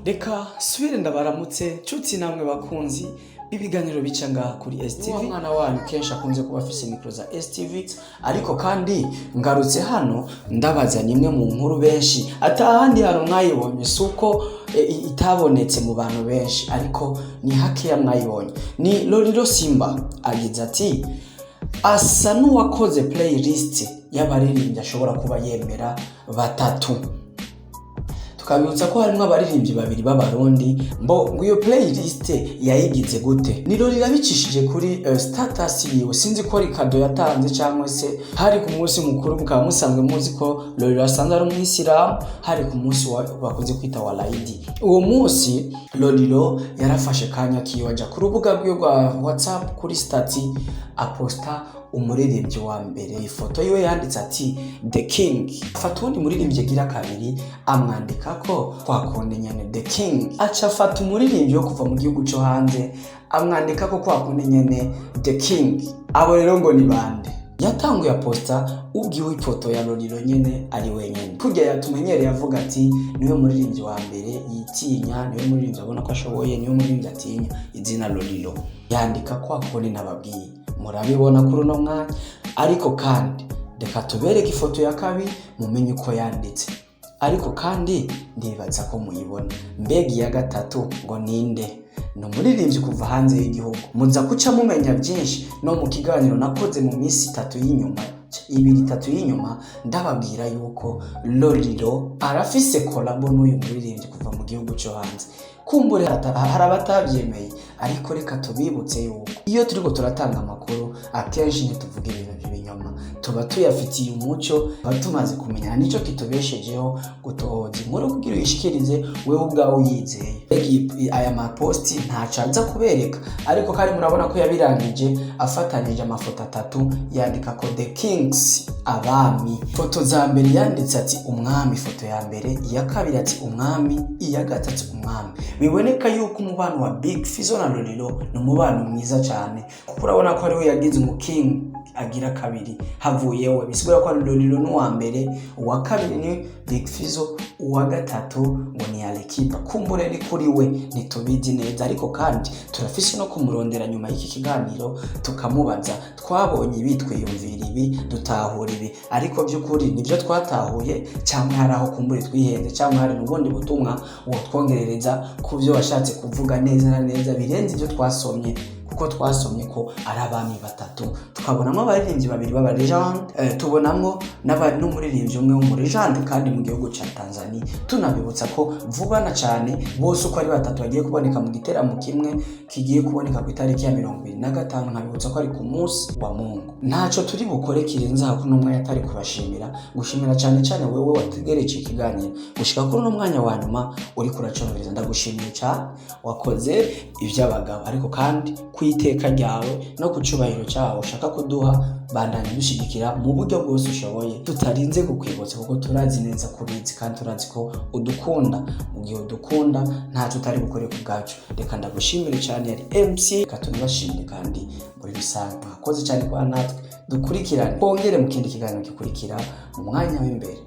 Reka subire ndabaramutse nshuti namwe bakunzi b'ibiganiro bica ngaha kuri STV. Uwo mwana wanyu kenshi akunze kuba afise mikro za STV, ariko kandi ngarutse hano ndabaza nimwe mu nkuru benshi atahandi hano mwayibonye, suko itabonetse mu bantu benshi, ariko ni hakeya mwayibonye. Ni Lolilo Simba agize ati asa n'uwakoze playlist y'abaririmbyi ashobora kuba yemera batatu. Tukabibutsa ko harimo abaririmbyi babiri b'abarundi, ngo iyo playlist yayigize gute. Ni Lolilo abicishije kuri status yiwe, sinzi ko ari kado yatanze cyangwa se hari ku munsi mukuru. Mukaba musanzwe muzi ko Lolilo asanzwe ari umwisilamu, hari ku munsi bakunze kwita wa Laidi. Uwo munsi Lolilo yarafashe kanya kiwaja ku rubuga rwe rwa WhatsApp kuri stati aposta umuririmbyi wa mbere. Ifoto yiwe yanditse ati The King. Afata undi muririmbyi gira kabiri amwandika ko kwakonde nyene The King. Aca afata umuririmbyi wo kuva mu gihugu cyo hanze amwandika ko kwakonde nyene The King. Abo rero ngo ni bande? Yatanguye aposta ubwiwe ifoto ya Lolilo nyene ari wenyene. Kujya yatumenyereye avuga ati niwe muririmbyi wa mbere yitinya, niwe muririmbyi abona ko ashoboye, niwe muririmbyi atinya izina Lolilo. Yandika kwakonde nababwiye. Murabibona kuri uno mwanya, ariko kandi reka tubereke ifoto ya kabiri mumenye uko yanditse. Ariko kandi ndibaza ko muyibona. Mbega ya gatatu ngo ninde? No muririmbyi kuva hanze y'igihugu. Muza kuca mumenya byinshi no mu kiganiro nakoze mu minsi 3 y'inyuma, 2-3 y'inyuma, ndababwira yuko Lolilo arafise collabo n'uyu muririmbyi kuva mu gihugu cyo hanze. Kumbure hari abatabyemeye, ariko reka tubibutse yuko iyo turiko turatanga amakuru akenshi ntituvuga ibintu by'ibinyoma, tuba tuyafitiye umuco, batumaze kumenyana nico kitubeshejeho gutohoza inkuru kugira uyishikirize wewe ubwawe uyizeye. Aya maposti ntacanza kubereka, ariko kari murabona ko yabirangije afatanije amafoto 3 yandika ko The Kings, abami. Foto za mbere yanditse ati umwami, foto ya mbere, iya kabiri ati umwami, iya gatatu umwami. Biboneka yuko umubano wa Big Fizzo na Lolilo ni umubano mwiza cyane, kuko urabona ko ariwe yagize umuking agira kabiri havuyewe. Bisigura ko Lolilo n'uwa mbere, uwa kabiri ni Big Fizzo, uwa gatatu ngo ni Alikiba. Kumbure ni kuri we ntitubizi neza, ariko kandi turafise no kumurondera nyuma y'iki kiganiro tukamubaza. Twabonye bitwiyumvira ibi, dutahura ibi, ariko by'ukuri nibyo twatahuye cyangwa hari aho kumbure twihenze, cyangwa hari n'ubundi butumwa uwo twongerereza ku byo washatse kuvuga neza na neza birenze ibyo twasomye, kuko twasomye ko ari abami batatu. Tukabonamo abaririmbyi babiri b'aba legend, tubonamo n'umuririmbyi umwe w'umu legend kandi mu gihugu cya Tanzania. Tunabibutsa ko vuba na cyane bose uko ari batatu bagiye kuboneka mu giteramo kimwe kigiye kuboneka ku itariki ya 25. Nkabibutsa ko ari ku munsi wa Mungu. Ntaco turi bukore kirenza hakuno umwanya atari kubashimira, gushimira cyane cyane wewe wategereje ikiganiro gushika kuri uno mwanya wa nyuma uri kuracongereza. Ndagushimiye cyane, wakoze iby'abagabo, ariko kandi kwiteka ryawe no kucubahiro cyawe ushaka kuduha, bandanye dushigikira mu buryo bwose ushoboye, tutarinze kukwibutsa, kuko turazi neza kubizi kandi turazi ko udukunda. Mu gihe udukunda ntaco utari bukore ku bwacu. Reka ndagushimire cyane, yari MC katunibashimye kandi muri bisanzwe mwakoze cyane kwa natwe. Dukurikirane kongere mu kindi kiganiro gikurikira mu mwanya w'imbere.